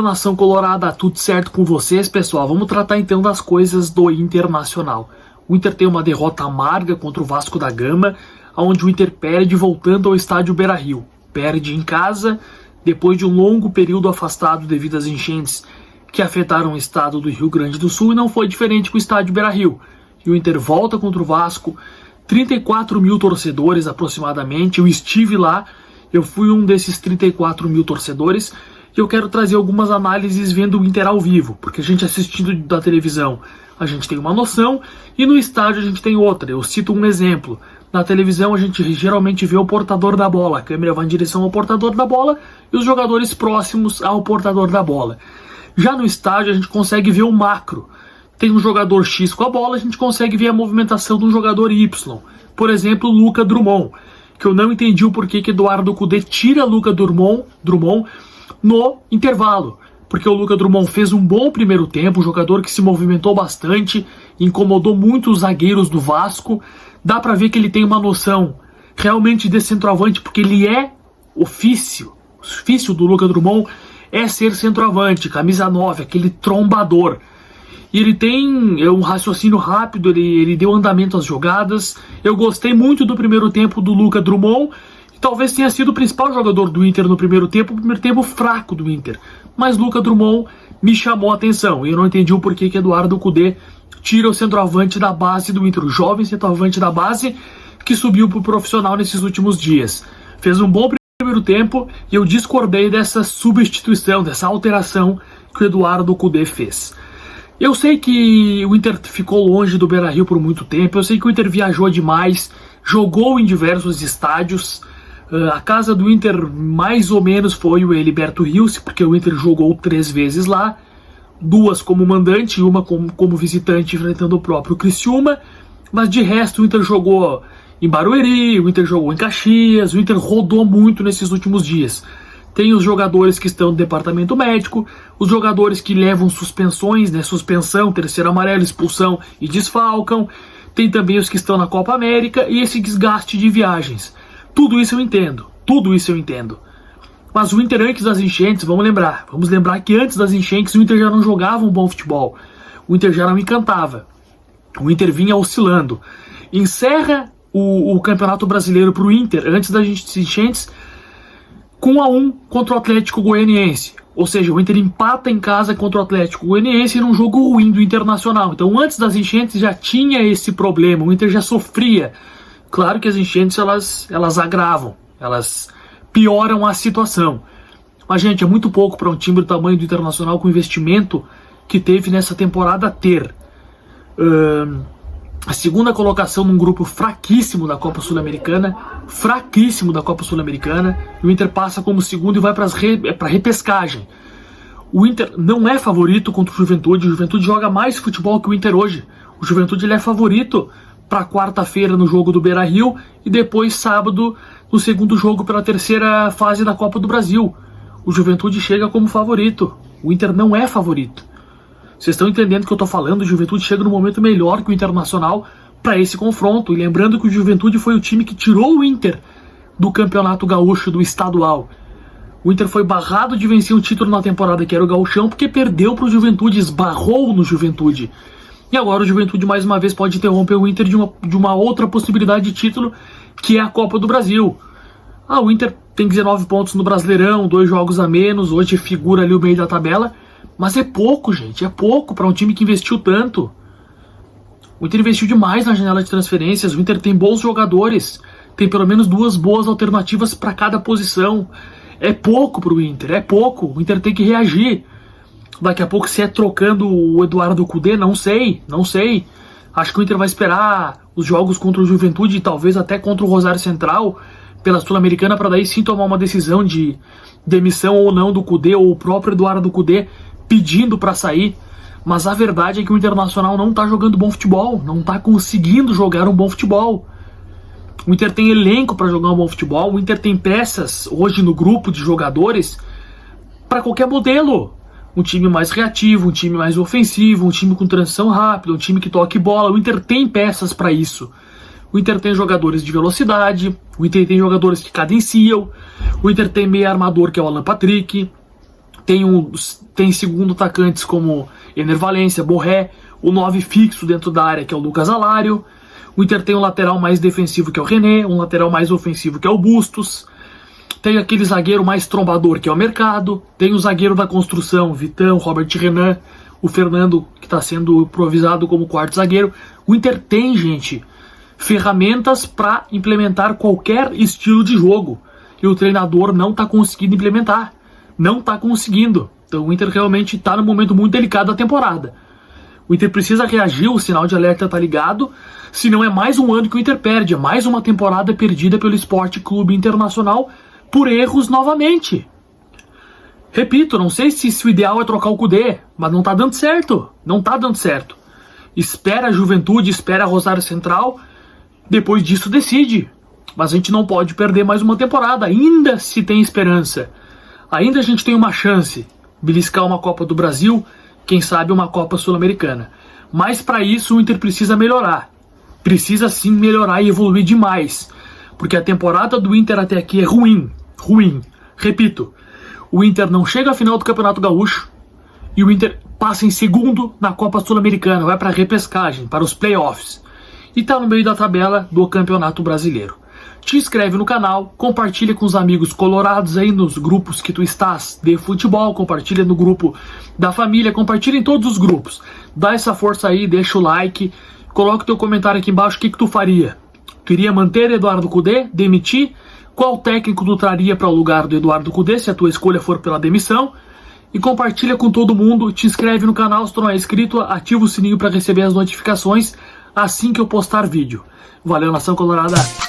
Fala, nação colorada, tudo certo com vocês, pessoal? Vamos tratar então das coisas do Internacional. O Inter tem uma derrota amarga contra o Vasco da Gama, onde o Inter perde voltando ao estádio Beira-Rio. Perde em casa, depois de um longo período afastado devido às enchentes que afetaram o estado do Rio Grande do Sul, e não foi diferente com o estádio Beira-Rio. E o Inter volta contra o Vasco, 34 mil torcedores aproximadamente. Eu estive lá, eu fui um desses 34 mil torcedores, e eu quero trazer algumas análises vendo o Inter ao vivo, porque a gente assistindo da televisão, a gente tem uma noção, e no estádio a gente tem outra. Eu cito um exemplo. Na televisão a gente geralmente vê o portador da bola, a câmera vai em direção ao portador da bola e os jogadores próximos ao portador da bola. Já no estádio a gente consegue ver o macro. Tem um jogador X com a bola, a gente consegue ver a movimentação do jogador Y. Por exemplo, o Luca Drummond, que eu não entendi o porquê que Eduardo Cudê tira Luca Drummond no intervalo. Porque o Luca Drummond fez um bom primeiro tempo, um jogador que se movimentou bastante, incomodou muito os zagueiros do Vasco. Dá pra ver que ele tem uma noção realmente de centroavante, porque ele é ofício. O ofício do Luca Drummond é ser centroavante, camisa 9, aquele trombador. E ele tem um raciocínio rápido, ele deu andamento às jogadas. Eu gostei muito do primeiro tempo do Luca Drummond. Talvez tenha sido o principal jogador do Inter no primeiro tempo fraco do Inter. Mas Luca Drummond me chamou a atenção. E eu não entendi o porquê que Eduardo Cudê tira o centroavante da base do Inter, o jovem centroavante da base que subiu para o profissional nesses últimos dias. Fez um bom primeiro tempo e eu discordei dessa substituição, dessa alteração que o Eduardo Cudê fez. Eu sei que o Inter ficou longe do Beira-Rio por muito tempo, eu sei que o Inter viajou demais, jogou em diversos estádios. A casa do Inter mais ou menos foi o Heriberto Rios, porque o Inter jogou 3 vezes lá, 2 como mandante e uma como visitante enfrentando o próprio Criciúma, mas de resto o Inter jogou em Barueri, o Inter jogou em Caxias, o Inter rodou muito nesses últimos dias. Tem os jogadores que estão no departamento médico, os jogadores que levam suspensões, suspensão, terceiro amarelo, expulsão e desfalcam, tem também os que estão na Copa América e esse desgaste de viagens. Tudo isso eu entendo. Mas o Inter antes das enchentes, vamos lembrar que antes das enchentes o Inter já não jogava um bom futebol. O Inter já não encantava. O Inter vinha oscilando. Encerra o Campeonato Brasileiro para o Inter, antes das enchentes, com 1-1 contra o Atlético Goianiense. Ou seja, o Inter empata em casa contra o Atlético Goianiense num jogo ruim do Internacional. Então antes das enchentes já tinha esse problema, o Inter já sofria. Claro que as enchentes elas agravam, elas pioram a situação. Mas, gente, é muito pouco para um time do tamanho do Internacional com o investimento que teve nessa temporada ter. A segunda colocação num grupo fraquíssimo da Copa Sul-Americana, o Inter passa como segundo e vai para a repescagem. O Inter não é favorito contra o Juventude joga mais futebol que o Inter hoje. O Juventude ele é favorito para quarta-feira no jogo do Beira-Rio e depois sábado no segundo jogo pela terceira fase da Copa do Brasil. O Juventude chega como favorito, o Inter não é favorito. Vocês estão entendendo o que eu estou falando? O Juventude chega no momento melhor que o Internacional para esse confronto. E lembrando que o Juventude foi o time que tirou o Inter do Campeonato Gaúcho, do estadual. O Inter foi barrado de vencer um título na temporada que era o Gauchão porque perdeu para o Juventude, esbarrou no Juventude. E agora o Juventude mais uma vez pode interromper o Inter de uma outra possibilidade de título, que é a Copa do Brasil. O Inter tem 19 pontos no Brasileirão, 2 jogos a menos, hoje figura ali o meio da tabela. Mas é pouco, gente, é pouco para um time que investiu tanto. O Inter investiu demais na janela de transferências, o Inter tem bons jogadores, tem pelo menos 2 boas alternativas para cada posição. É pouco para o Inter, é pouco, o Inter tem que reagir. Daqui a pouco se é trocando o Eduardo Cudê, não sei. Acho que o Inter vai esperar os jogos contra o Juventude e talvez até contra o Rosário Central pela Sul-Americana para daí sim tomar uma decisão de demissão ou não do Cudê ou o próprio Eduardo Cudê pedindo para sair. Mas a verdade é que o Internacional não está jogando bom futebol, não está conseguindo jogar um bom futebol. O Inter tem elenco para jogar um bom futebol, o Inter tem peças hoje no grupo de jogadores para qualquer modelo. Um time mais reativo, um time mais ofensivo, um time com transição rápida, um time que toque bola. O Inter tem peças para isso. O Inter tem jogadores de velocidade, o Inter tem jogadores que cadenciam, o Inter tem meio armador que é o Alan Patrick, Tem segundo atacantes como Ener Valencia, Borré, o 9 fixo dentro da área, que é o Lucas Alário. O Inter tem um lateral mais defensivo, que é o René, um lateral mais ofensivo, que é o Bustos. Tem aquele zagueiro mais trombador, que é o Mercado. Tem o zagueiro da construção, Vitão, Robert Renan, o Fernando, que está sendo improvisado como quarto zagueiro. O Inter tem, gente, ferramentas para implementar qualquer estilo de jogo. E o treinador não está conseguindo implementar. Não está conseguindo. Então o Inter realmente está num momento muito delicado da temporada. O Inter precisa reagir, o sinal de alerta está ligado, senão é mais um ano que o Inter perde, é mais uma temporada perdida pelo Sport Clube Internacional por erros novamente. Repito, não sei se o ideal é trocar o Kudê, mas não está dando certo, não está dando certo. Espera a Juventude, espera a Rosário Central, depois disso decide. Mas a gente não pode perder mais uma temporada, ainda se tem esperança. Ainda a gente tem uma chance, beliscar uma Copa do Brasil, quem sabe uma Copa Sul-Americana. Mas para isso o Inter precisa melhorar. Precisa sim melhorar e evoluir demais. Porque a temporada do Inter até aqui é ruim. Ruim. Repito, o Inter não chega à final do Campeonato Gaúcho e o Inter passa em segundo na Copa Sul-Americana, vai para a repescagem, para os playoffs. E está no meio da tabela do Campeonato Brasileiro. Te inscreve no canal, compartilha com os amigos colorados aí nos grupos que tu estás de futebol, compartilha no grupo da família, compartilha em todos os grupos. Dá essa força aí, deixa o like, coloca o teu comentário aqui embaixo, o que tu faria? Tu iria manter Eduardo Cudê, demitir? Qual técnico tu traria para o lugar do Eduardo Cudê, se a tua escolha for pela demissão? E compartilha com todo mundo, te inscreve no canal se tu não é inscrito, ativa o sininho para receber as notificações assim que eu postar vídeo. Valeu, Nação Colorada!